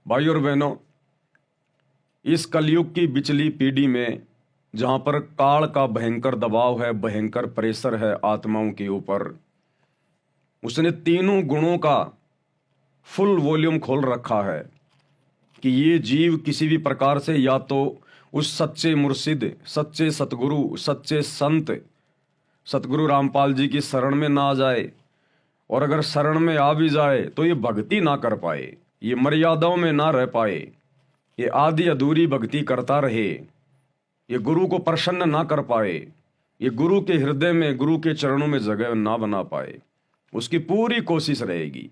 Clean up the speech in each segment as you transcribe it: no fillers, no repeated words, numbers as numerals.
भाई और बहनों, इस कलयुग की बिचली पीढ़ी में जहां पर काल का भयंकर दबाव है, भयंकर प्रेशर है आत्माओं के ऊपर, उसने तीनों गुणों का फुल वॉल्यूम खोल रखा है कि ये जीव किसी भी प्रकार से या तो उस सच्चे मुर्शिद, सच्चे सतगुरु, सच्चे संत सतगुरु रामपाल जी की शरण में ना आ जाए, और अगर शरण में आ भी जाए तो ये भक्ति ना कर पाए, ये मर्यादाओं में ना रह पाए, ये आधी अधूरी भक्ति करता रहे, ये गुरु को प्रसन्न ना कर पाए, ये गुरु के हृदय में, गुरु के चरणों में जगह ना बना पाए। उसकी पूरी कोशिश रहेगी।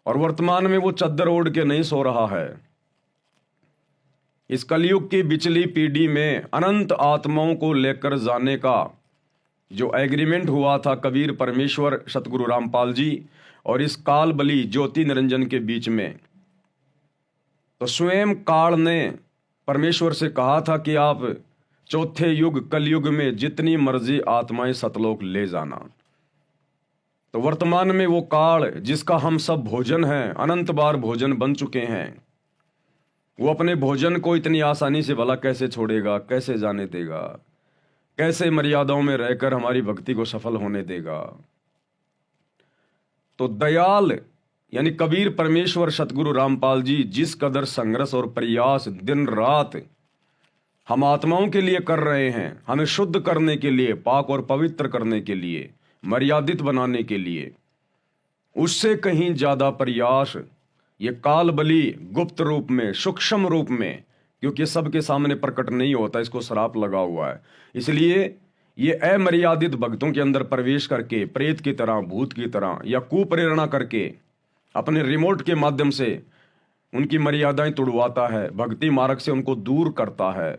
और वर्तमान में वो चद्दर ओढ़ के नहीं सो रहा है। इस कलयुग की बिचली पीढ़ी में अनंत आत्माओं को लेकर जाने का जो एग्रीमेंट हुआ था कबीर परमेश्वर सतगुरु रामपाल जी और इस काल बली ज्योति निरंजन के बीच में, तो स्वयं काल ने परमेश्वर से कहा था कि आप चौथे युग कलयुग में जितनी मर्जी आत्माएं सतलोक ले जाना। तो वर्तमान में वो काल जिसका हम सब भोजन हैं, अनंत बार भोजन बन चुके हैं, वो अपने भोजन को इतनी आसानी से भला कैसे छोड़ेगा, कैसे जाने देगा, कैसे मर्यादाओं में रहकर हमारी भक्ति को सफल होने देगा। तो दयाल यानी कबीर परमेश्वर सतगुरु रामपाल जी जिस कदर संघर्ष और प्रयास दिन रात हम आत्माओं के लिए कर रहे हैं, हमें शुद्ध करने के लिए, पाक और पवित्र करने के लिए, मर्यादित बनाने के लिए, उससे कहीं ज्यादा प्रयास ये काल बली गुप्त रूप में, सूक्ष्म रूप में, क्योंकि सबके सामने प्रकट नहीं होता, इसको श्राप लगा हुआ है, इसलिए ये अमर्यादित भक्तों के अंदर प्रवेश करके प्रेत की तरह, भूत की तरह या कुप्रेरणा करके अपने रिमोट के माध्यम से उनकी मर्यादाएं तोड़वाता है, भक्ति मार्ग से उनको दूर करता है,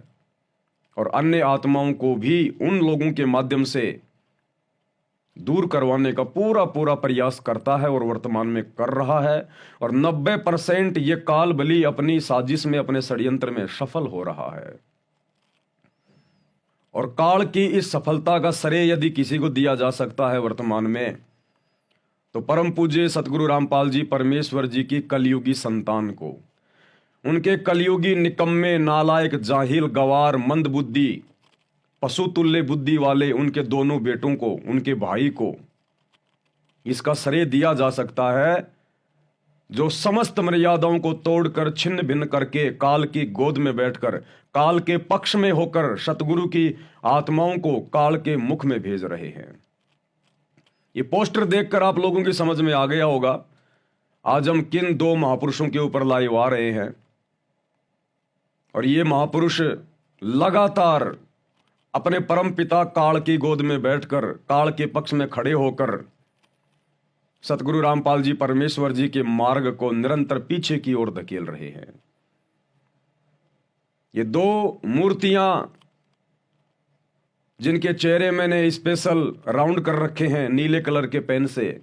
और अन्य आत्माओं को भी उन लोगों के माध्यम से दूर करवाने का पूरा पूरा प्रयास करता है और वर्तमान में कर रहा है। और 90% ये काल बली अपनी साजिश में, अपने षड्यंत्र में सफल हो रहा है। और काल की इस सफलता का श्रेय यदि किसी को दिया जा सकता है वर्तमान में, तो परम पूज्य सतगुरु रामपाल जी परमेश्वर जी की कलयुगी संतान को, उनके कलयुगी निकम्मे, नालायक, जाहिल, गवार, मंद बुद्धि, पशु तुल्य बुद्धि वाले उनके दोनों बेटों को, उनके भाई को इसका श्रेय दिया जा सकता है, जो समस्त मर्यादाओं को तोड़कर, छिन्न भिन्न करके, काल की गोद में बैठकर, काल के पक्ष में होकर सतगुरु की आत्माओं को काल के मुख में भेज रहे हैं। ये पोस्टर देखकर आप लोगों की समझ में आ गया होगा आज हम किन दो महापुरुषों के ऊपर लाइव आ रहे हैं। और ये महापुरुष लगातार अपने परम पिता काल की गोद में बैठकर, काल के पक्ष में खड़े होकर सतगुरु रामपाल जी परमेश्वर जी के मार्ग को निरंतर पीछे की ओर धकेल रहे हैं। ये दो मूर्तियां जिनके चेहरे मैंने स्पेशल राउंड कर रखे हैं नीले कलर के पेन से,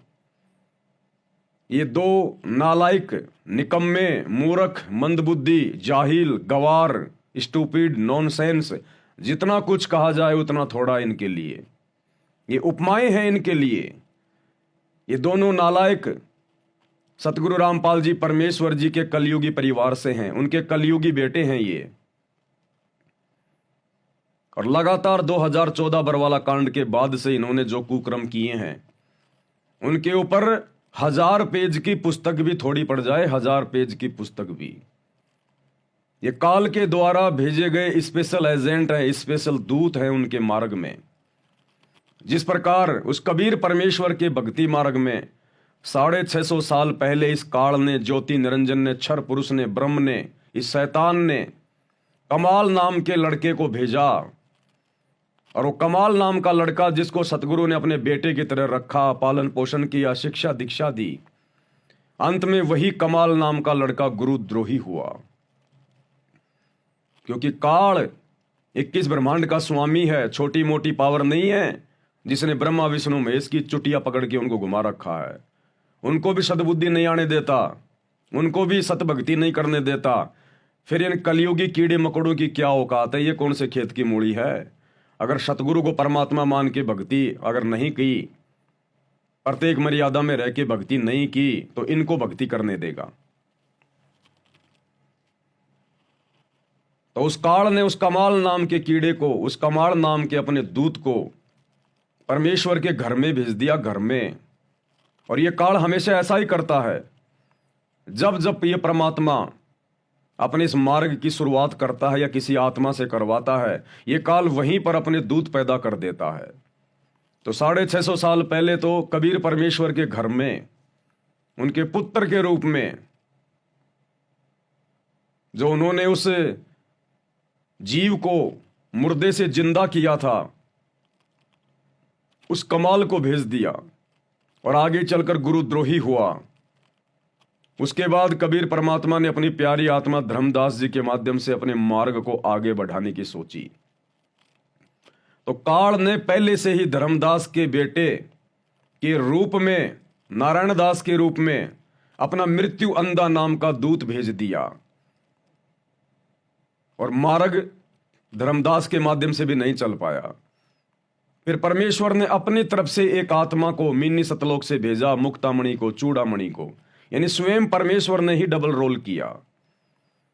ये दो नालायक, निकम्मे, मूर्ख, मंदबुद्धि, जाहिल, गवार, स्टूपिड, नॉनसेंस, जितना कुछ कहा जाए उतना थोड़ा इनके लिए। ये उपमाएं हैं इनके लिए। ये दोनों नालायक सतगुरु रामपाल जी परमेश्वर जी के कलयुगी परिवार से हैं, उनके कलयुगी बेटे हैं ये। और लगातार 2014 बरवाला कांड के बाद से इन्होंने जो कुकर्म किए हैं, उनके ऊपर 1000 पेज की पुस्तक भी थोड़ी पड़ जाए, 1000 पेज की पुस्तक भी। ये काल के द्वारा भेजे गए स्पेशल एजेंट हैं, स्पेशल दूत हैं उनके मार्ग में। जिस प्रकार उस कबीर परमेश्वर के भक्ति मार्ग में 650 साल पहले इस काल ने, ज्योति निरंजन ने, क्षर पुरुष ने, ब्रह्म ने, इस शैतान ने कमाल नाम के लड़के को भेजा, और वो कमाल नाम का लड़का जिसको सतगुरु ने अपने बेटे की तरह रखा, पालन पोषण किया, शिक्षा दीक्षा दी, अंत में वही कमाल नाम का लड़का गुरुद्रोही हुआ। क्योंकि काल 21 ब्रह्मांड का स्वामी है, छोटी मोटी पावर नहीं है, जिसने ब्रह्मा विष्णु महेश की चुटिया पकड़ के उनको घुमा रखा है। उनको भी सद्बुद्धि नहीं आने देता, उनको भी सतभक्ति नहीं करने देता। फिर इन कलयुगी कीड़े मकोड़ों की क्या औकात है? ये कौन से खेत की मूड़ी है? अगर सतगुरु को परमात्मा मान के भक्ति अगर नहीं की, प्रत्येक मर्यादा में रह के भक्ति नहीं की, तो इनको भक्ति करने देगा। तो उस काल ने उस कमाल नाम के कीड़े को, उस कमाल नाम के अपने दूत को परमेश्वर के घर में भेज दिया, घर में। और ये काल हमेशा ऐसा ही करता है, जब जब ये परमात्मा अपने इस मार्ग की शुरुआत करता है या किसी आत्मा से करवाता है, ये काल वहीं पर अपने दूत पैदा कर देता है। तो 650 साल पहले तो कबीर परमेश्वर के घर में उनके पुत्र के रूप में, जो उन्होंने उस जीव को मुर्दे से जिंदा किया था, उस कमाल को भेज दिया और आगे चलकर गुरुद्रोही हुआ। उसके बाद कबीर परमात्मा ने अपनी प्यारी आत्मा धर्मदास जी के माध्यम से अपने मार्ग को आगे बढ़ाने की सोची। तो काल ने पहले से ही धर्मदास के बेटे के रूप में, नारायण दास के रूप में, अपना मृत्यु अंधा नाम का दूत भेज दिया और मार्ग धर्मदास के माध्यम से भी नहीं चल पाया। फिर परमेश्वर ने अपनी तरफ से एक आत्मा को मिन्नी सतलोक से भेजा, मुक्तामणि को, चूड़ामणि को, यानी स्वयं परमेश्वर ने ही डबल रोल किया।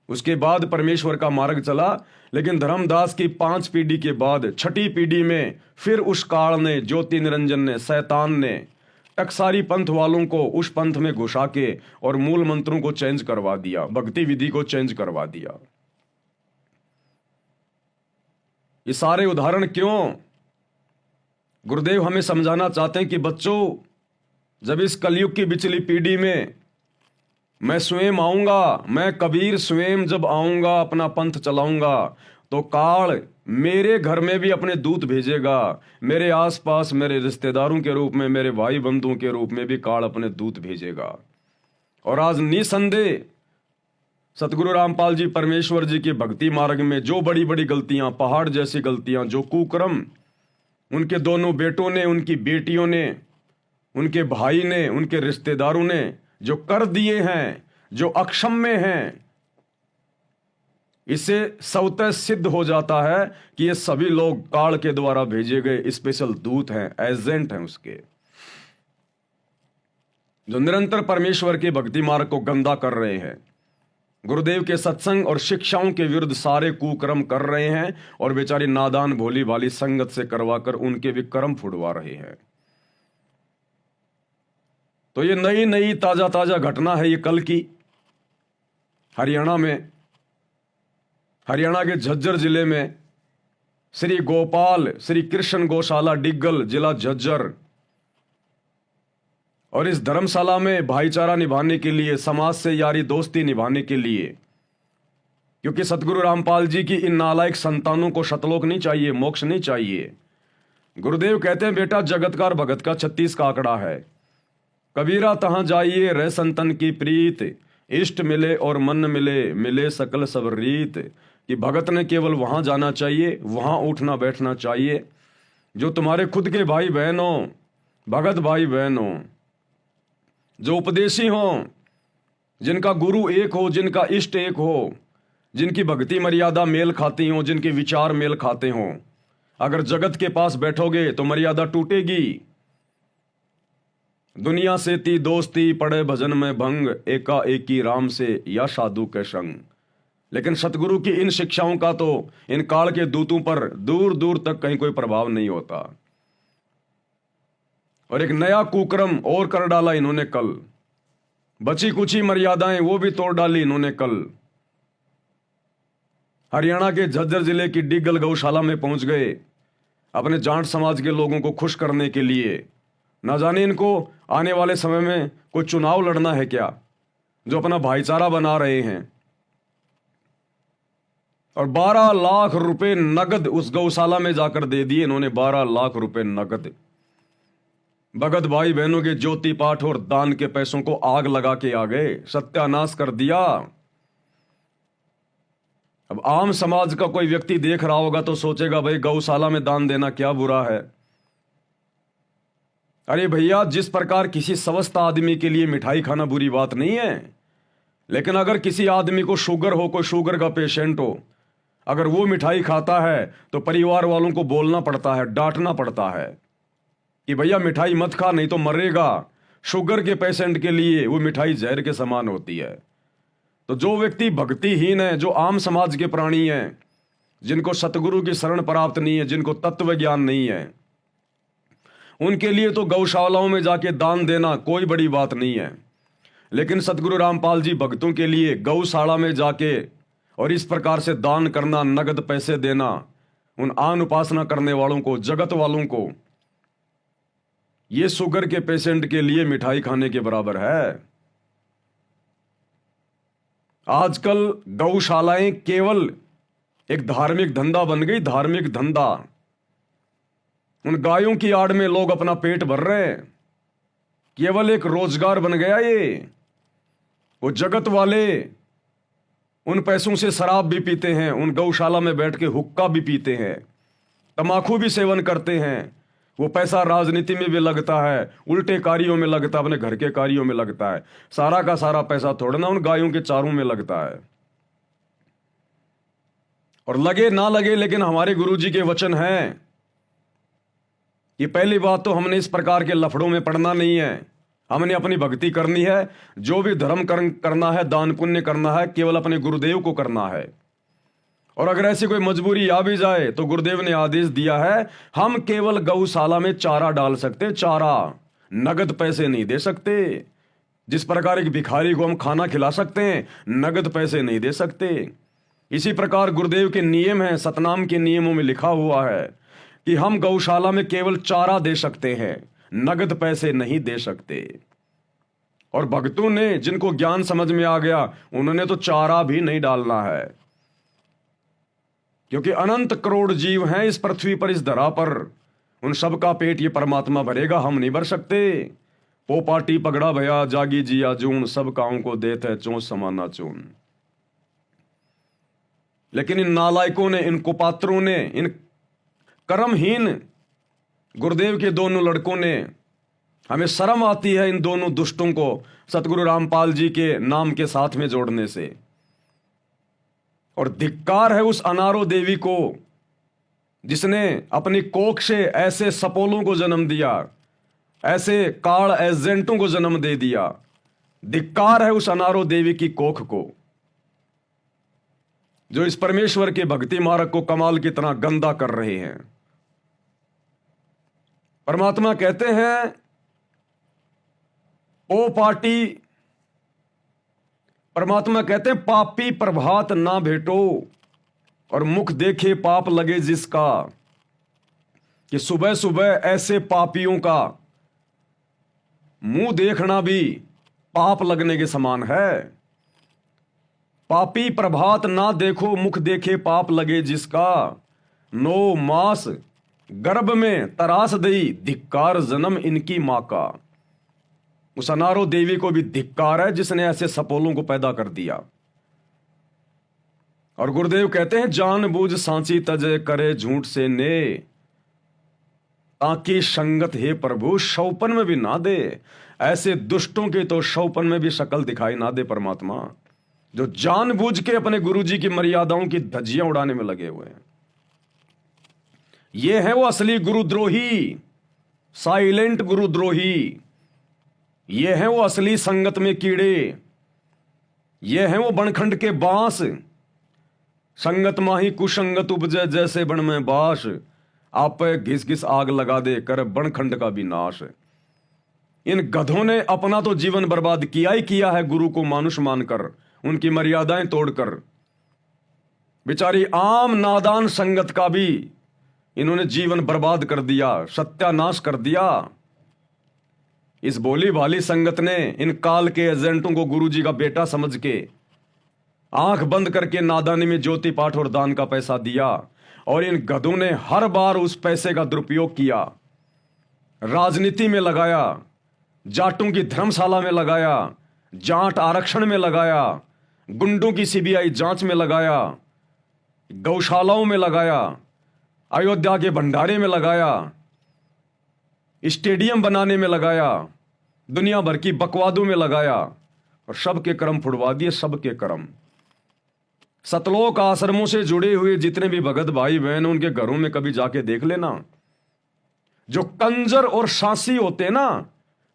उसके बाद परमेश्वर का मार्ग चला। लेकिन धर्मदास की 5 पीढ़ी के बाद 6ठी पीढ़ी में फिर उस काल ने, ज्योति निरंजन ने, शैतान ने टकसारी पंथ वालों को उस पंथ में घुसा के और मूल मंत्रों को चेंज करवा दिया, भक्ति विधि को चेंज करवा दिया। ये सारे उदाहरण क्यों? गुरुदेव हमें समझाना चाहते हैं कि बच्चों, जब इस कलयुग की बिचली पीढ़ी में मैं स्वयं आऊंगा, मैं कबीर स्वयं जब आऊंगा, अपना पंथ चलाऊंगा, तो काल मेरे घर में भी अपने दूत भेजेगा। मेरे आसपास मेरे रिश्तेदारों के रूप में, मेरे भाई बंधुओं के रूप में भी काल अपने दूत भेजेगा। और आज निसंदेह सतगुरु रामपाल जी परमेश्वर जी के भक्ति मार्ग में जो बड़ी बड़ी गलतियां, पहाड़ जैसी गलतियां, जो कुकर्म उनके दोनों बेटों ने, उनकी बेटियों ने, उनके भाई ने, उनके रिश्तेदारों ने जो कर दिए हैं, जो अक्षम्य हैं, इससे स्वतः सिद्ध हो जाता है कि ये सभी लोग काल के द्वारा भेजे गए स्पेशल दूत हैं, एजेंट हैं उसके, जो निरंतर परमेश्वर के भक्ति मार्ग को गंदा कर रहे हैं, गुरुदेव के सत्संग और शिक्षाओं के विरुद्ध सारे कुकर्म कर रहे हैं और बेचारी नादान भोली वाली संगत से करवाकर उनके भी कर्म फुड़वा रहे हैं। तो ये नई नई ताजा ताजा घटना है ये कल की, हरियाणा में, हरियाणा के झज्जर जिले में श्री गोपाल श्री कृष्ण गौशाला डिग्गल, जिला झज्जर। और इस धर्मशाला में भाईचारा निभाने के लिए, समाज से यारी दोस्ती निभाने के लिए, क्योंकि सतगुरु रामपाल जी की इन नालायक संतानों को शतलोक नहीं चाहिए, मोक्ष नहीं चाहिए। गुरुदेव कहते हैं, बेटा जगतकार भगत का 36 का आंकड़ा है। कबीरा तहां जाइए रह संतन की प्रीत, इष्ट मिले और मन मिले, मिले सकल सब रीत। कि भगत ने केवल वहां जाना चाहिए, वहां उठना बैठना चाहिए। जो तुम्हारे खुद के भाई बहनों, भगत भाई बहनों, जो उपदेशी हों, जिनका गुरु एक हो, जिनका इष्ट एक हो, जिनकी भक्ति मर्यादा मेल खाती हो, जिनके विचार मेल खाते हों, अगर जगत के पास बैठोगे तो मर्यादा टूटेगी। दुनिया से ती दोस्ती, पड़े भजन में भंग, एका एकी राम से या साधु के संग। लेकिन सतगुरु की इन शिक्षाओं का तो इन काल के दूतों पर दूर दूर तक कहीं कोई प्रभाव नहीं होता। और एक नया कुकर्म और कर डाला इन्होंने कल, बची कुची मर्यादाएं वो भी तोड़ डाली इन्होंने कल। हरियाणा के झज्जर जिले की डिग्गल गौशाला में पहुंच गए अपने जाट समाज के लोगों को खुश करने के लिए। ना जाने इनको आने वाले समय में कोई चुनाव लड़ना है क्या, जो अपना भाईचारा बना रहे हैं। और 12 लाख रुपए नगद उस गौशाला में जाकर दे दिए इन्होंने, 12 लाख रुपए नगद। भगत भाई बहनों के ज्योति पाठ और दान के पैसों को आग लगा के आ गए, सत्यानाश कर दिया। अब आम समाज का कोई व्यक्ति देख रहा होगा तो सोचेगा, भाई गौशाला में दान देना क्या बुरा है। अरे भैया, जिस प्रकार किसी स्वस्थ आदमी के लिए मिठाई खाना बुरी बात नहीं है, लेकिन अगर किसी आदमी को शुगर हो, कोई शुगर का पेशेंट हो, अगर वो मिठाई खाता है तो परिवार वालों को बोलना पड़ता है, डांटना पड़ता है कि भैया मिठाई मत खा नहीं तो मरेगा। शुगर के पेशेंट के लिए वो मिठाई जहर के समान होती है। तो जो व्यक्ति भक्तिहीन है, जो आम समाज के प्राणी हैं, जिनको सतगुरु की शरण प्राप्त नहीं है, जिनको तत्व ज्ञान नहीं है, उनके लिए तो गौशालाओं में जाके दान देना कोई बड़ी बात नहीं है। लेकिन सतगुरु रामपाल जी भक्तों के लिए गौशाला में जाके और इस प्रकार से दान करना, नगद पैसे देना, उन आन उपासना करने वालों को, जगत वालों को, ये शुगर के पेशेंट के लिए मिठाई खाने के बराबर है। आजकल गौशालाएं केवल एक धार्मिक धंधा बन गई, धार्मिक धंधा। उन गायों की आड़ में लोग अपना पेट भर रहे हैं, केवल एक रोजगार बन गया ये। वो जगत वाले उन पैसों से शराब भी पीते हैं, उन गौशाला में बैठ के हुक्का भी पीते हैं, तमाकू भी सेवन करते हैं। वो पैसा राजनीति में भी लगता है, उल्टे कार्यों में लगता है, अपने घर के कार्यों में लगता है। सारा का सारा पैसा थोड़ा ना उन गायों के चारों में लगता है। और लगे ना लगे, लेकिन हमारे गुरुजी के वचन हैं। ये पहली बात तो हमने इस प्रकार के लफड़ों में पड़ना नहीं है। हमने अपनी भक्ति करनी है। जो भी धर्म करना है, दान पुण्य करना है, केवल अपने गुरुदेव को करना है। और अगर ऐसी कोई मजबूरी आ भी जाए तो गुरुदेव ने आदेश दिया है, हम केवल गौशाला में चारा डाल सकते, चारा, नगद पैसे नहीं दे सकते। जिस प्रकार एक भिखारी को हम खाना खिला सकते हैं, नगद पैसे नहीं दे सकते। इसी प्रकार गुरुदेव के नियम हैं, सतनाम के नियमों में लिखा हुआ है कि हम गौशाला में केवल चारा दे सकते हैं, नगद पैसे नहीं दे सकते। और भक्तों ने, जिनको ज्ञान समझ में आ गया, उन्होंने तो चारा भी नहीं डालना है, क्योंकि अनंत करोड़ जीव हैं इस पृथ्वी पर, इस धरा पर। उन सब का पेट ये परमात्मा भरेगा, हम नहीं भर सकते। पोपाटी पगड़ा भया जागी जिया जून, सब काओं को देत है चोंच समाना चून। लेकिन इन नालायकों ने, इन कुपात्रों ने, इन कर्महीन गुरुदेव के दोनों लड़कों ने, हमें शर्म आती है इन दोनों दुष्टों को सतगुरु रामपाल जी के नाम के साथ में जोड़ने से। और धिक्कार है उस अनारो देवी को जिसने अपनी कोख से ऐसे सपोलों को जन्म दिया, ऐसे काल एजेंटों को जन्म दे दिया। धिक्कार है उस अनारो देवी की कोख को, जो इस परमेश्वर के भक्ति मार्ग को कमाल की तरह गंदा कर रहे हैं। परमात्मा कहते हैं, ओ पार्टी, परमात्मा कहते हैं, पापी प्रभात ना भेटो और मुख देखे पाप लगे जिसका। कि सुबह सुबह ऐसे पापियों का मुंह देखना भी पाप लगने के समान है। पापी प्रभात ना देखो, मुख देखे पाप लगे जिसका। 9 मास गर्भ में तरास दई, धिक्कार जन्म इनकी मां का। उस अनारो देवी को भी धिक्कार है जिसने ऐसे सपोलों को पैदा कर दिया। और गुरुदेव कहते हैं, जानबूझ सांची तजे करे झूठ से ने, ताकि संगत हे प्रभु शौपन में भी ना दे। ऐसे दुष्टों के तो शौपन में भी शक्ल दिखाई ना दे परमात्मा, जो जानबूझ के अपने गुरुजी की मर्यादाओं की धज्जियां उड़ाने में लगे हुए हैं। ये है वो असली गुरुद्रोही, साइलेंट गुरुद्रोही। ये हैं वो असली संगत में कीड़े। ये हैं वो बनखंड के बांस। संगत माही कुसंगत उपजे जैसे बन में बास, आप घिस घिस आग लगा दे कर बनखंड का भी नाश। इन गधों ने अपना तो जीवन बर्बाद किया ही किया है, गुरु को मानुष मानकर, उनकी मर्यादाएं तोड़कर। बेचारी आम नादान संगत का भी इन्होंने जीवन बर्बाद कर दिया, सत्यानाश कर दिया। इस भोली भाली संगत ने इन काल के एजेंटों को गुरुजी का बेटा समझ के आंख बंद करके नादानी में ज्योति पाठ और दान का पैसा दिया। और इन गधों ने हर बार उस पैसे का दुरुपयोग किया, राजनीति में लगाया, जाटों की धर्मशाला में लगाया, जाट आरक्षण में लगाया, गुंडों की सीबीआई जांच में लगाया, गौशालाओं में लगाया, अयोध्या के भंडारे में लगाया, स्टेडियम बनाने में लगाया, दुनिया भर की बकवादों में लगाया, और सबके कर्म फुड़वा दिए, सबके कर्म। सतलोक आश्रमों से जुड़े हुए जितने भी भगत भाई बहन, उनके घरों में कभी जाके देख लेना। जो कंजर और शासी होते ना,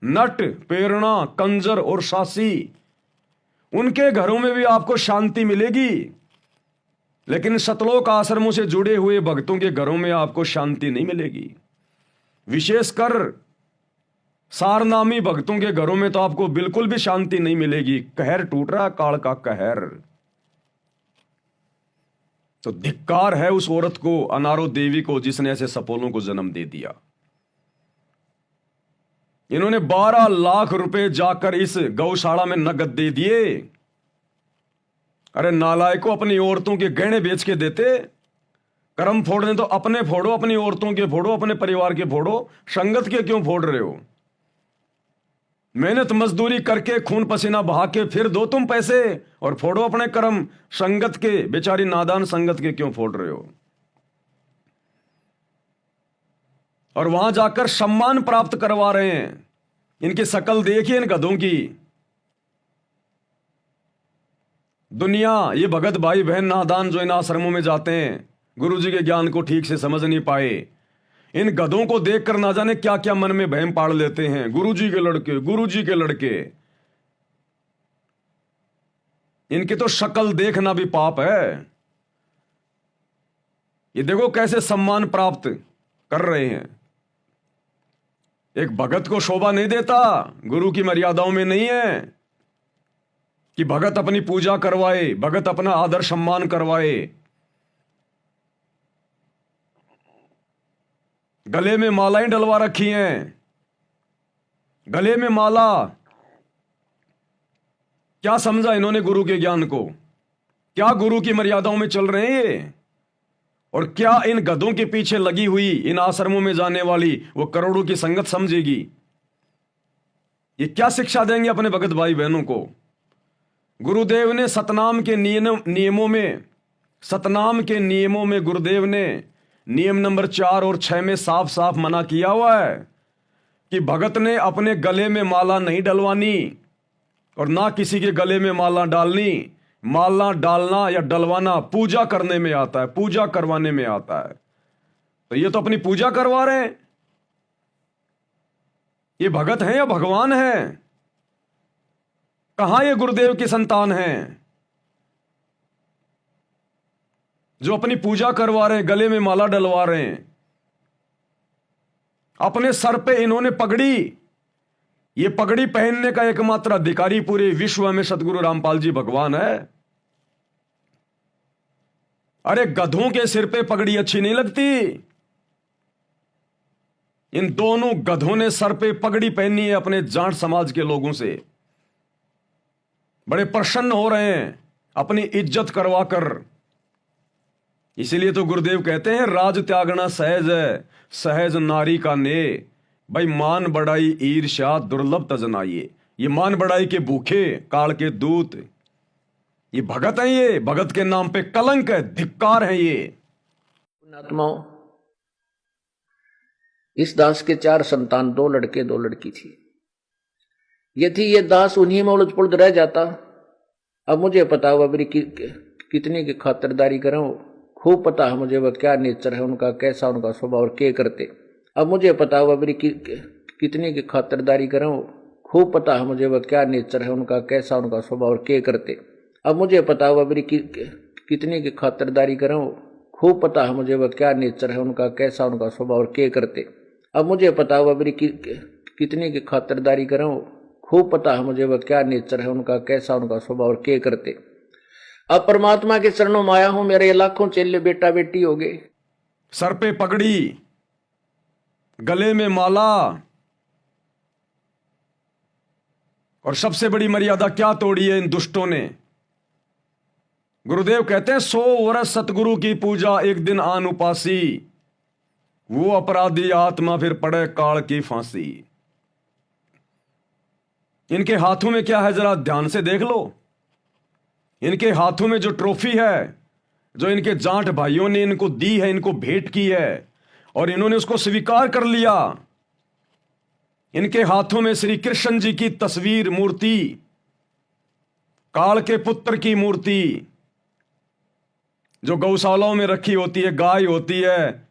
नट पेरणा कंजर और शासी, उनके घरों में भी आपको शांति मिलेगी, लेकिन सतलोक आश्रमों से जुड़े हुए भक्तों के घरों में आपको शांति नहीं मिलेगी। विशेषकर सारनामी भक्तों के घरों में तो आपको बिल्कुल भी शांति नहीं मिलेगी। कहर टूट रहा, काल का कहर। तो धिक्कार है उस औरत को, अनारो देवी को, जिसने ऐसे सपोलों को जन्म दे दिया। इन्होंने 12 लाख रुपए जाकर इस गौशाला में नगद दे दिए। अरे नालायकों, अपनी औरतों के गहने बेच के देते। कर्म फोड़ने तो अपने फोड़ो, अपनी औरतों के फोड़ो, अपने परिवार के फोड़ो, संगत के क्यों फोड़ रहे हो? मेहनत मजदूरी करके खून पसीना बहा के फिर दो तुम पैसे और फोड़ो अपने कर्म। संगत के, बेचारी नादान संगत के क्यों फोड़ रहे हो? और वहां जाकर सम्मान प्राप्त करवा रहे हैं। इनकी शकल देखिए इन गधों की। दुनिया, ये भगत भाई बहन नादान जो इन आश्रमों में जाते हैं, गुरुजी के ज्ञान को ठीक से समझ नहीं पाए, इन गधों को देखकर ना जाने क्या क्या मन में बहम पाड़ लेते हैं। गुरुजी के लड़के, गुरुजी के लड़के। इनकी तो शक्ल देखना भी पाप है। ये देखो कैसे सम्मान प्राप्त कर रहे हैं। एक भगत को शोभा नहीं देता, गुरु की मर्यादाओं में नहीं है कि भगत अपनी पूजा करवाए, भगत अपना आदर सम्मान करवाए। गले में मालाएं डलवा रखी हैं, गले में माला। क्या समझा इन्होंने गुरु के ज्ञान को? क्या गुरु की मर्यादाओं में चल रहे हैं ये? और क्या इन गधों के पीछे लगी हुई इन आश्रमों में जाने वाली वो करोड़ों की संगत समझेगी? ये क्या शिक्षा देंगे अपने भगत भाई बहनों को? गुरुदेव ने सतनाम के नियमों में गुरुदेव ने नियम नंबर 4 और 6 में साफ साफ मना किया हुआ है कि भगत ने अपने गले में माला नहीं डलवानी और ना किसी के गले में माला डालनी। माला डालना या डलवाना पूजा करने में आता है, पूजा करवाने में आता है। तो ये तो अपनी पूजा करवा रहे हैं। ये भगत हैं या भगवान हैं? कहां ये गुरुदेव की संतान हैं जो अपनी पूजा करवा रहे हैं, गले में माला डलवा रहे हैं? अपने सर पे इन्होंने पगड़ी, ये पगड़ी पहनने का एकमात्र अधिकारी पूरे विश्व में सतगुरु रामपाल जी भगवान है। अरे गधों के सिर पे पगड़ी अच्छी नहीं लगती? इन दोनों गधों ने सर पे पगड़ी पहनी है अपने जाट समाज के लोगों से। बड़े प्रसन्न हो रहे हैं अपनी इज्जत करवाकर। इसीलिए तो गुरुदेव कहते हैं राज त्यागना सहज है, सहज नारी का ने। भाई मान बढ़ाई ईर्ष्या दुर्लभ तजनाइए। ये मान बढ़ाई के भूखे, काल के दूत, ये भगत हैं। ये भगत के नाम पे कलंक है, धिक्कार है ये। पुण्यात्माओं, इस दास के 4 संतान, 2 लड़के 2 लड़की थी। यदि ये दास उन्हीं में उलझ पुलझ रह जाता, अब मुझे पता हुआ मेरी कितनी की खातिरदारी करूं, खूब पता है मुझे वह क्या नेचर है उनका, कैसा उनका स्वभाव और क्या करते। अब मुझे पता हुआ मेरी कितनी की खातिरदारी करूं, खूब पता है मुझे वह क्या नेचर है उनका, कैसा उनका स्वभाव और क्या करते। अब मुझे पता हुआ मेरी कितनी की खातिरदारी करूं, खूब पता है मुझे वह क्या नेचर है उनका, कैसा उनका स्वभाव और क्या करते। अब मुझे पता हुआ मेरी कितनी की खातिरदारी करूं, खूब पता है मुझे वह क्या नेचर है उनका, कैसा उनका स्वभाव और क्या करते। अब परमात्मा के चरणों में आया हूं, मेरे लाखों चेले बेटा बेटी हो गए। सर पे पगड़ी, गले में माला, और सबसे बड़ी मर्यादा क्या तोड़ी है इन दुष्टों ने? गुरुदेव कहते हैं 100 वर्ष सतगुरु की पूजा, एक दिन आन उपासी, वो अपराधी आत्मा फिर पड़े काल की फांसी। इनके हाथों में क्या है जरा ध्यान से देख लो। इनके हाथों में जो ट्रॉफी है, जो इनके जाट भाइयों ने इनको दी है, इनको भेंट की है, और इन्होंने उसको स्वीकार कर लिया। इनके हाथों में श्री कृष्ण जी की तस्वीर, मूर्ति, काल के पुत्र की मूर्ति, जो गौशालाओं में रखी होती है, गाय होती है,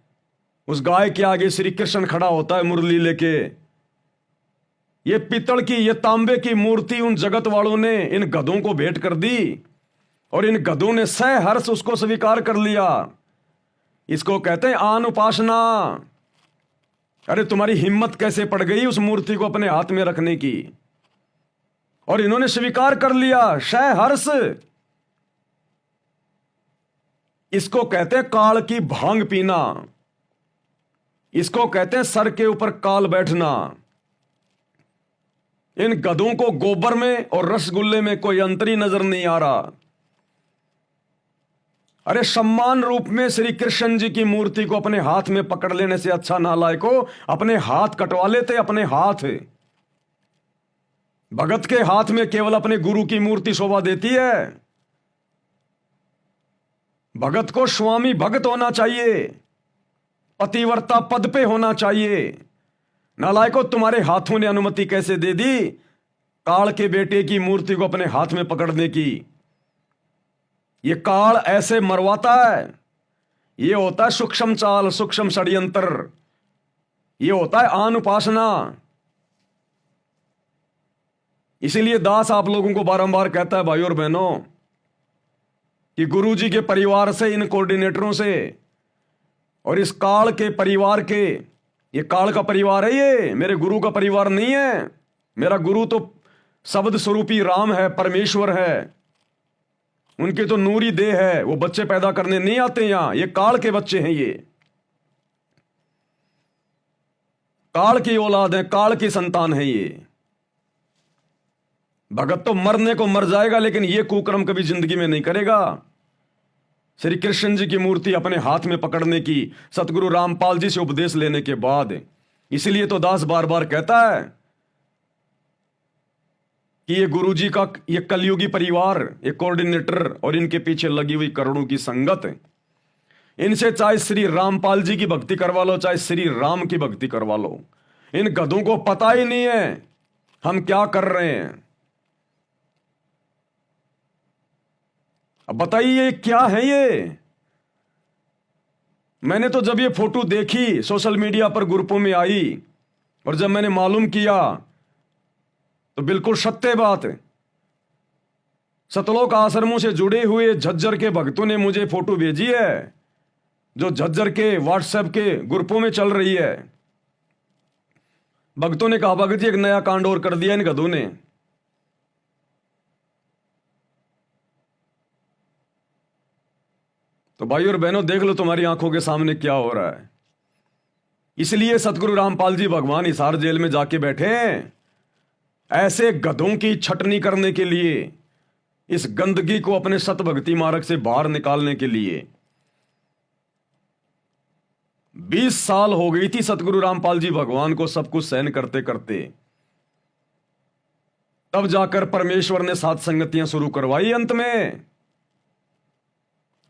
उस गाय के आगे श्री कृष्ण खड़ा होता है मुरली लेके। ये पित्तल की, ये तांबे की मूर्ति उन जगत वालों ने इन गधों को भेंट कर दी और इन गधों ने सहर्ष उसको स्वीकार कर लिया। इसको कहते हैं आन उपासना। अरे तुम्हारी हिम्मत कैसे पड़ गई उस मूर्ति को अपने हाथ में रखने की, और इन्होंने स्वीकार कर लिया सहर्ष। इसको कहते हैं काल की भांग पीना, इसको कहते हैं सर के ऊपर काल बैठना। इन गधों को गोबर में और रसगुल्ले में कोई अंतर ही नजर नहीं आ रहा। अरे सम्मान रूप में श्री कृष्ण जी की मूर्ति को अपने हाथ में पकड़ लेने से अच्छा नालायक को अपने हाथ कटवा लेते। अपने हाथ, भगत के हाथ में केवल अपने गुरु की मूर्ति शोभा देती है। भगत को स्वामी भगत होना चाहिए, पतिव्रता पद पे होना चाहिए। नालायको, तुम्हारे हाथों ने अनुमति कैसे दे दी काल के बेटे की मूर्ति को अपने हाथ में पकड़ने की? ये काल ऐसे मरवाता है। ये होता है सूक्ष्म चाल, सूक्ष्म षड्यंत्र। ये होता है आन उपासना। इसीलिए दास आप लोगों को बारंबार कहता है भाइयों और बहनों कि गुरु जी के परिवार से, इन कोऑर्डिनेटरों से और इस काल के परिवार के, ये काल का परिवार है, ये मेरे गुरु का परिवार नहीं है। मेरा गुरु तो शब्द स्वरूपी राम है, परमेश्वर है। उनके तो नूरी देह है, वो बच्चे पैदा करने नहीं आते यहां। ये काल के बच्चे हैं, ये काल की औलाद है, काल की संतान है। ये भगत तो मरने को मर जाएगा, लेकिन ये कुकर्म कभी जिंदगी में नहीं करेगा। श्री कृष्ण जी की मूर्ति अपने हाथ में पकड़ने की सतगुरु रामपाल जी से उपदेश लेने के बाद। इसलिए तो दास बार बार कहता है कि ये गुरु जी का ये कलयुगी परिवार, ये कोऑर्डिनेटर और इनके पीछे लगी हुई करोड़ों की संगत, इनसे चाहे श्री रामपाल जी की भक्ति करवा लो, चाहे श्री राम की भक्ति करवा लो, इन गधों को पता ही नहीं है हम क्या कर रहे हैं। अब बताइए क्या है ये? मैंने तो जब ये फोटो देखी सोशल मीडिया पर ग्रुपों में आई, और जब मैंने मालूम किया तो बिल्कुल सत्य बात है। सतलोक आश्रमों से जुड़े हुए झज्जर के भक्तों ने मुझे फोटो भेजी है, जो झज्जर के व्हाट्सएप के ग्रुपों में चल रही है। भक्तों ने कहा भगत जी एक नया कांड और कर दिया इन गधों ने। तो भाई और बहनों देख लो तुम्हारी आंखों के सामने क्या हो रहा है। इसलिए सतगुरु रामपाल जी भगवान हिसार जेल में जाके बैठे हैं, ऐसे गधों की छटनी करने के लिए, इस गंदगी को अपने सतभक्ति मार्ग से बाहर निकालने के लिए। 20 साल हो गई थी सतगुरु रामपाल जी भगवान को सब कुछ सहन करते करते। तब जाकर परमेश्वर ने सात संगतियां शुरू करवाई अंत में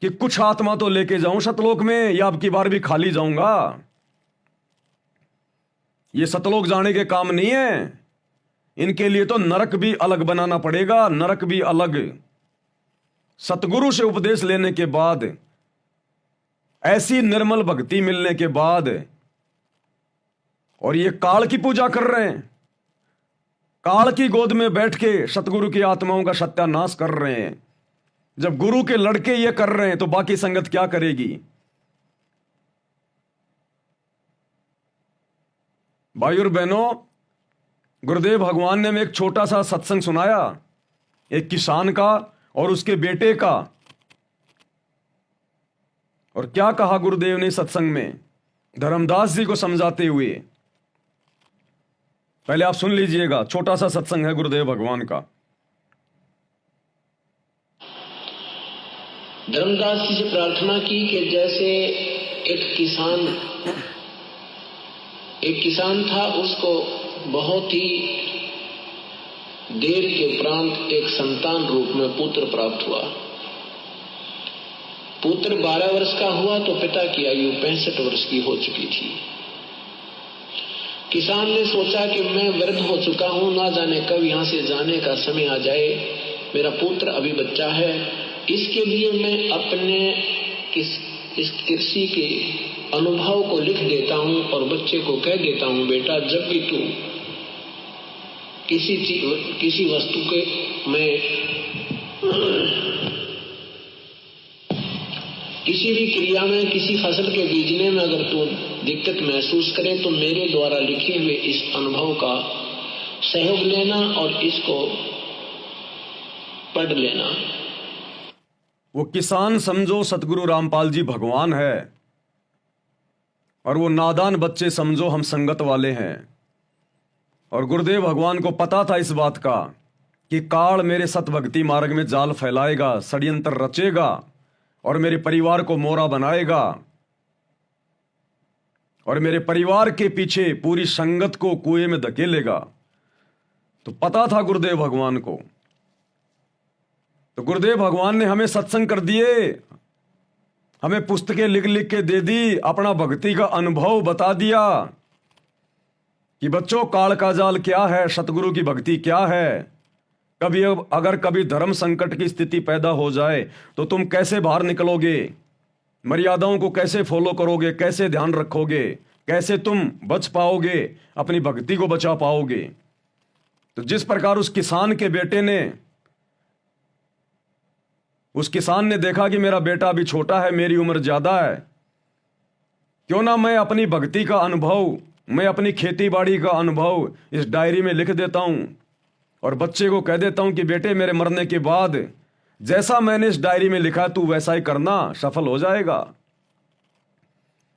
कि कुछ आत्मा तो लेके जाऊं सतलोक में, या अब की बार भी खाली जाऊंगा। ये सतलोक जाने के काम नहीं है, इनके लिए तो नरक भी अलग बनाना पड़ेगा, नरक भी अलग। सतगुरु से उपदेश लेने के बाद, ऐसी निर्मल भक्ति मिलने के बाद, और ये काल की पूजा कर रहे हैं, काल की गोद में बैठ के सतगुरु की आत्माओं का सत्यानाश कर रहे हैं। जब गुरु के लड़के ये कर रहे हैं तो बाकी संगत क्या करेगी? भाई और बहनों, गुरुदेव भगवान ने हमें एक छोटा सा सत्संग सुनाया, एक किसान का और उसके बेटे का। और क्या कहा गुरुदेव ने सत्संग में धर्मदास जी को समझाते हुए? पहले आप सुन लीजिएगा, छोटा सा सत्संग है गुरुदेव भगवान का। धर्मदास जी से प्रार्थना की कि जैसे एक किसान था, उसको बहुत ही देर के उपरांत एक संतान रूप में पुत्र प्राप्त हुआ। पुत्र 12 वर्ष का हुआ तो पिता की आयु 65 वर्ष की हो चुकी थी। किसान ने सोचा कि मैं वृद्ध हो चुका हूं, ना जाने कब यहां से जाने का समय आ जाए, मेरा पुत्र अभी बच्चा है, इसके लिए मैं अपने इस कृषि के अनुभव को लिख देता हूं और बच्चे को कह देता हूं, बेटा जब भी तू किसी वस्तु के में किसी भी क्रिया में, किसी फसल के बीजने में अगर तू दिक्कत महसूस करे तो मेरे द्वारा लिखे हुए इस अनुभव का सहयोग लेना और इसको पढ़ लेना। वो किसान समझो सतगुरु रामपाल जी भगवान है, और वो नादान बच्चे समझो हम संगत वाले हैं। और गुरुदेव भगवान को पता था इस बात का कि काल मेरे सतभक्ति मार्ग में जाल फैलाएगा, षड्यंत्र रचेगा और मेरे परिवार को मोरा बनाएगा, और मेरे परिवार के पीछे पूरी संगत को कुएं में धकेलेगा। तो पता था गुरुदेव भगवान को। तो गुरुदेव भगवान ने हमें सत्संग कर दिए, हमें पुस्तकें लिख लिख के दे दी, अपना भक्ति का अनुभव बता दिया कि बच्चों काल का जाल क्या है, सतगुरु की भक्ति क्या है। अगर कभी धर्म संकट की स्थिति पैदा हो जाए तो तुम कैसे बाहर निकलोगे, मर्यादाओं को कैसे फॉलो करोगे, कैसे ध्यान रखोगे, कैसे तुम बच पाओगे, अपनी भक्ति को बचा पाओगे। तो जिस प्रकार उस किसान के बेटे ने, उस किसान ने देखा कि मेरा बेटा अभी छोटा है, मेरी उम्र ज्यादा है, क्यों ना मैं अपनी भक्ति का अनुभव, मैं अपनी खेती बाड़ी का अनुभव इस डायरी में लिख देता हूं और बच्चे को कह देता हूं कि बेटे मेरे मरने के बाद जैसा मैंने इस डायरी में लिखा तू वैसा ही करना, सफल हो जाएगा।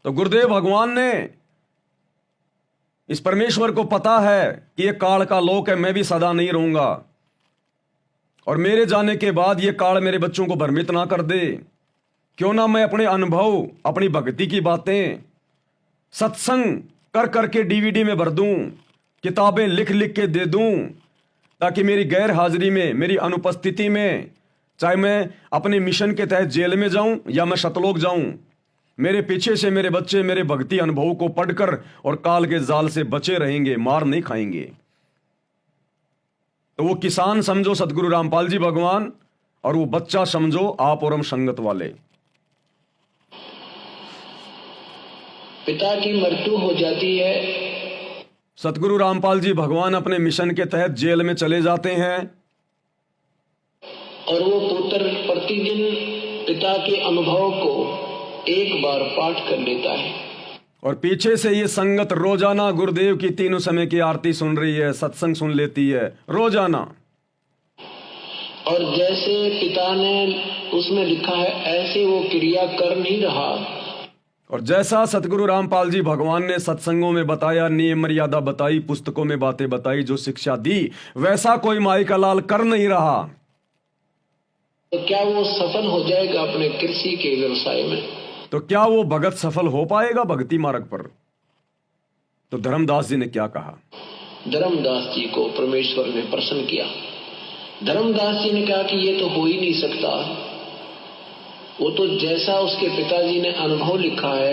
तो गुरुदेव भगवान ने, इस परमेश्वर को पता है कि ये काल का लोक है, मैं भी सदा नहीं रहूंगा, और मेरे जाने के बाद ये काल मेरे बच्चों को भ्रमित ना कर दे। क्यों ना मैं अपने अनुभव, अपनी भक्ति की बातें सत्संग कर करके डीवीडी में भर दूं, किताबें लिख लिख के दे दूं, ताकि मेरी गैर हाजिरी में, मेरी अनुपस्थिति में, चाहे मैं अपने मिशन के तहत जेल में जाऊं या मैं सतलोक जाऊं, मेरे पीछे से मेरे बच्चे मेरे भक्ति अनुभव को पढ़कर और काल के जाल से बचे रहेंगे, मार नहीं खाएंगे। तो वो किसान समझो सतगुरु रामपाल जी भगवान, और वो बच्चा समझो आप और हम संगत वाले। पिता की मृत्यु हो जाती है, सतगुरु रामपाल जी भगवान अपने मिशन के तहत जेल में चले जाते हैं, और वो पुत्र प्रतिदिन पिता के अनुभव को एक बार पाठ कर लेता है, और पीछे से ये संगत रोजाना गुरुदेव की तीनों समय की आरती सुन रही है, सत्संग सुन लेती है रोजाना। और जैसे पिता ने उसमें लिखा है ऐसे वो क्रिया कर नहीं रहा, और जैसा सतगुरु रामपाल जी भगवान ने सत्संगों में बताया, नियम मर्यादा बताई, पुस्तकों में बातें बताई, जो शिक्षा दी, वैसा कोई माई का लाल कर नहीं रहा। तो क्या वो सफल हो जाएगा अपने कृषि के व्यवसाय में? तो क्या वो भगत सफल हो पाएगा भक्ति मार्ग पर? तो धर्मदास जी ने क्या कहा? धर्मदास जी को परमेश्वर ने प्रसन्न किया। धर्मदास जी ने कहा कि ये तो हो ही नहीं सकता, वो तो जैसा उसके पिताजी ने अनुभव लिखा है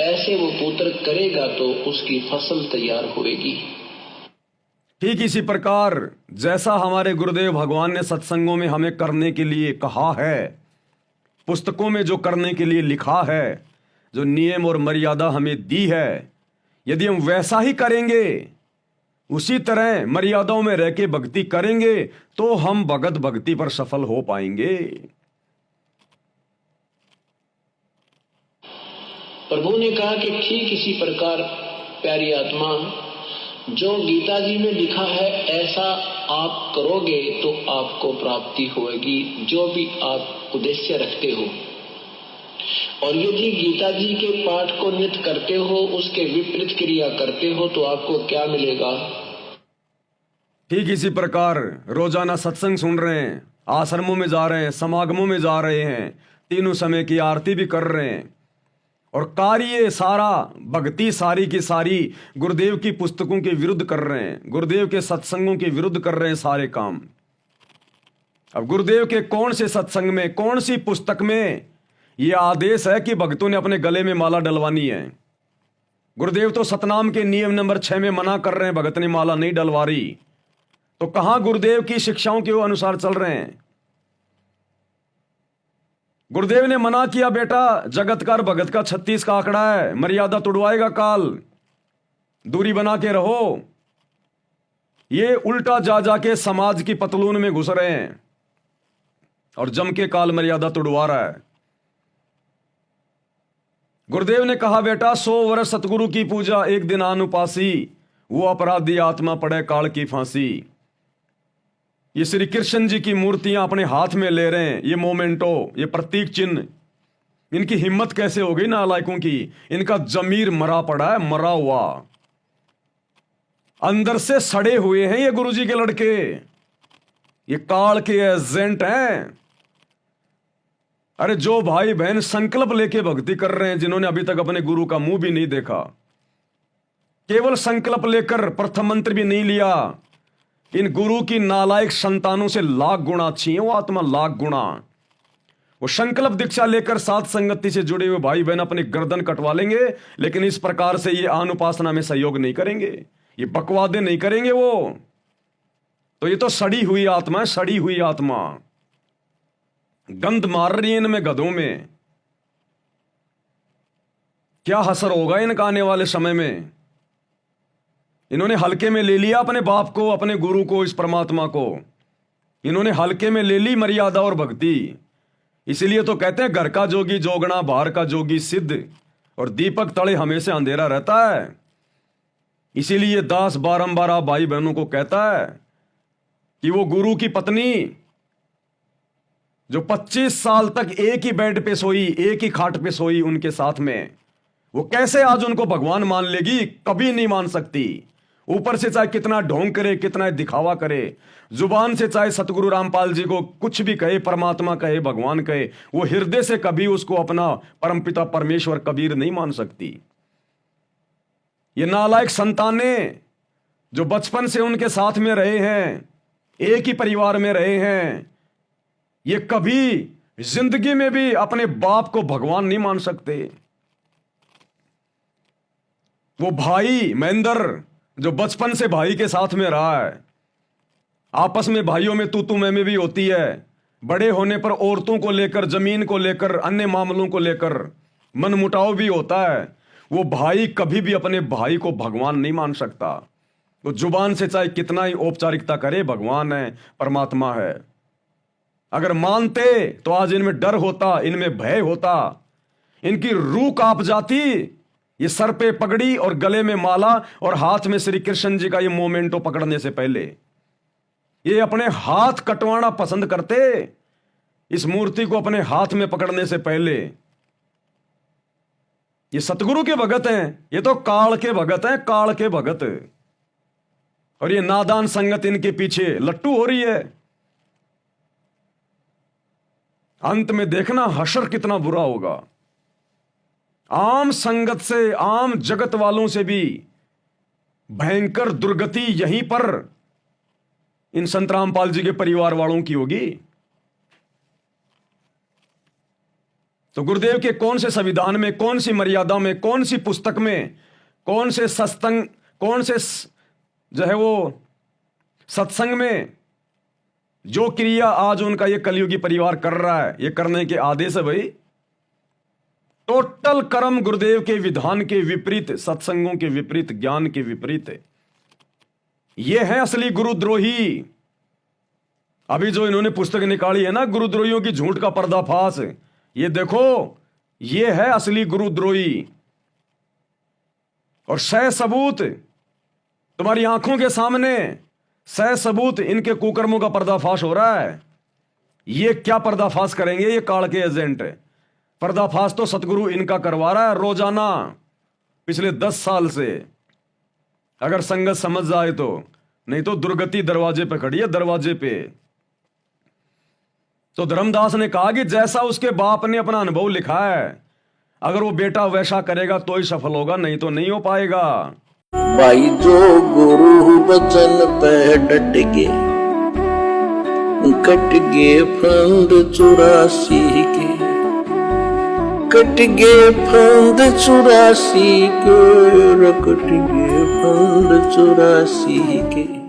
ऐसे वो पुत्र करेगा तो उसकी फसल तैयार होगी। ठीक इसी प्रकार जैसा हमारे गुरुदेव भगवान ने सत्संगों में हमें करने के लिए कहा है, पुस्तकों में जो करने के लिए लिखा है, जो नियम और मर्यादा हमें दी है, यदि हम वैसा ही करेंगे, उसी तरह मर्यादाओं में रह के भक्ति करेंगे, तो हम भगत भक्ति पर सफल हो पाएंगे। प्रभु ने कहा कि ठीक इसी प्रकार प्यारी आत्मा, जो गीता जी में लिखा है ऐसा आप करोगे तो आपको प्राप्ति होगी, जो भी आप उद्देश्य रखते हो। और यदि गीता जी के पाठ को नित्य करते हो, उसके विपरीत क्रिया करते हो, तो आपको क्या मिलेगा? ठीक इसी प्रकार रोजाना सत्संग सुन रहे हैं, आश्रमों में जा रहे हैं, समागमों में जा रहे हैं, तीनों समय की आरती भी कर रहे हैं, और कार्य सारा, भक्ति सारी की सारी गुरुदेव की पुस्तकों के विरुद्ध कर रहे हैं, गुरुदेव के सत्संगों के विरुद्ध कर रहे हैं सारे काम। अब गुरुदेव के कौन से सत्संग में, कौन सी पुस्तक में यह आदेश है कि भक्तों ने अपने गले में माला डलवानी है? गुरुदेव तो सतनाम के नियम नंबर 6 में मना कर रहे हैं, भगत ने माला नहीं डलवा रही। तो कहां गुरुदेव की शिक्षाओं के अनुसार चल रहे हैं? गुरुदेव ने मना किया, बेटा जगतकार भगत का 36 का आंकड़ा है, मर्यादा तोड़वाएगा काल, दूरी बना के रहो। ये उल्टा जा जाके समाज की पतलून में घुस रहे हैं और जम के काल मर्यादा तोड़वा रहा है। गुरुदेव ने कहा, बेटा 100 वर्ष सतगुरु की पूजा, एक दिन अनुपासी, वो अपराधी आत्मा पड़े काल की फांसी। ये श्री कृष्ण जी की मूर्तियां अपने हाथ में ले रहे हैं, ये मोमेंटो, ये प्रतीक चिन्ह। इनकी हिम्मत कैसे हो गई नालायकों की? इनका जमीर मरा पड़ा है, मरा हुआ, अंदर से सड़े हुए हैं ये गुरुजी के लड़के। ये काल के एजेंट हैं। अरे जो भाई बहन संकल्प लेके भक्ति कर रहे हैं, जिन्होंने अभी तक अपने गुरु का मुंह भी नहीं देखा, केवल संकल्प लेकर प्रथम मंत्र भी नहीं लिया, इन गुरु की नालायक संतानों से लाख गुना अच्छी है वो आत्मा, लाख गुना। वो संकल्प दीक्षा लेकर साथ संगति से जुड़े हुए भाई बहन अपनी गर्दन कटवा लेंगे, लेकिन इस प्रकार से ये अनुपासना में सहयोग नहीं करेंगे, ये बकवादे नहीं करेंगे वो। तो ये तो सड़ी हुई आत्मा है, सड़ी हुई आत्मा, गंध मार रही है इनमें, गधों में। क्या हसर होगा इनका आने वाले समय में? इन्होंने हल्के में ले लिया अपने बाप को, अपने गुरु को, इस परमात्मा को इन्होंने हल्के में ले ली मर्यादा और भक्ति। इसीलिए तो कहते हैं घर का जोगी जोगना, बाहर का जोगी सिद्ध, और दीपक तले हमेशा अंधेरा रहता है। इसीलिए दास बारंबार आप भाई बहनों को कहता है कि वो गुरु की पत्नी जो 25 साल तक एक ही बेड पे सोई, एक ही खाट पे सोई उनके साथ में, वो कैसे आज उनको भगवान मान लेगी? कभी नहीं मान सकती। ऊपर से चाहे कितना ढोंग करे, कितना दिखावा करे, जुबान से चाहे सतगुरु रामपाल जी को कुछ भी कहे, परमात्मा कहे, भगवान कहे, वो हृदय से कभी उसको अपना परमपिता परमेश्वर कबीर नहीं मान सकती। ये नालायक संताने जो बचपन से उनके साथ में रहे हैं, एक ही परिवार में रहे हैं, ये कभी जिंदगी में भी अपने बाप को भगवान नहीं मान सकते। वो भाई महेंद्र जो बचपन से भाई के साथ में रहा है, आपस में भाइयों में तू मैं भी होती है, बड़े होने पर औरतों को लेकर, जमीन को लेकर, अन्य मामलों को लेकर मनमुटाव भी होता है। वो भाई कभी भी अपने भाई को भगवान नहीं मान सकता। वो जुबान से चाहे कितना ही औपचारिकता करे, भगवान है, परमात्मा है। अगर मानते तो आज इनमें डर होता, इनमें भय होता, इनकी रूह कांप जाती। ये सर पे पगड़ी और गले में माला और हाथ में श्री कृष्ण जी का ये मोमेंटो पकड़ने से पहले ये अपने हाथ कटवाना पसंद करते, इस मूर्ति को अपने हाथ में पकड़ने से पहले। ये सतगुरु के भगत हैं, ये तो काल के भगत हैं, काल के भगत। और ये नादान संगत इनके पीछे लट्टू हो रही है। अंत में देखना हशर कितना बुरा होगा। आम संगत से, आम जगत वालों से भी भयंकर दुर्गति यहीं पर इन संत रामपाल जी के परिवार वालों की होगी। तो गुरुदेव के कौन से संविधान में, कौन सी मर्यादा में, कौन सी पुस्तक में, कौन से सत्संग, कौन से जो है वो सत्संग में जो क्रिया आज उनका ये कलयुगी परिवार कर रहा है, ये करने के आदेश है भाई। टोटल कर्म गुरुदेव के विधान के विपरीत, सत्संगों के विपरीत, ज्ञान के विपरीत है। ये है असली गुरुद्रोही। अभी जो इन्होंने पुस्तक निकाली है ना, गुरुद्रोहियों की झूठ का पर्दाफाश, ये देखो, ये है असली गुरुद्रोही। और सह सबूत तुम्हारी आंखों के सामने, सह सबूत इनके कुकर्मों का पर्दाफाश हो रहा है। ये क्या पर्दाफाश करेंगे? ये काल के एजेंट है। पर्दाफाश तो सतगुरु इनका करवा रहा है रोजाना पिछले 10 साल से। अगर संगत समझ जाए तो, नहीं तो दुर्गति दरवाजे पे खड़ी है, दरवाजे पे। तो धर्मदास ने कहा कि जैसा उसके बाप ने अपना अनुभव लिखा है, अगर वो बेटा वैसा करेगा तो ही सफल होगा, नहीं तो नहीं हो पाएगा। भाई जो गुरु बचन पे डट के, कट गे फंद 84 के, कट गे फंद 84 के, कट गे फंद 84 के।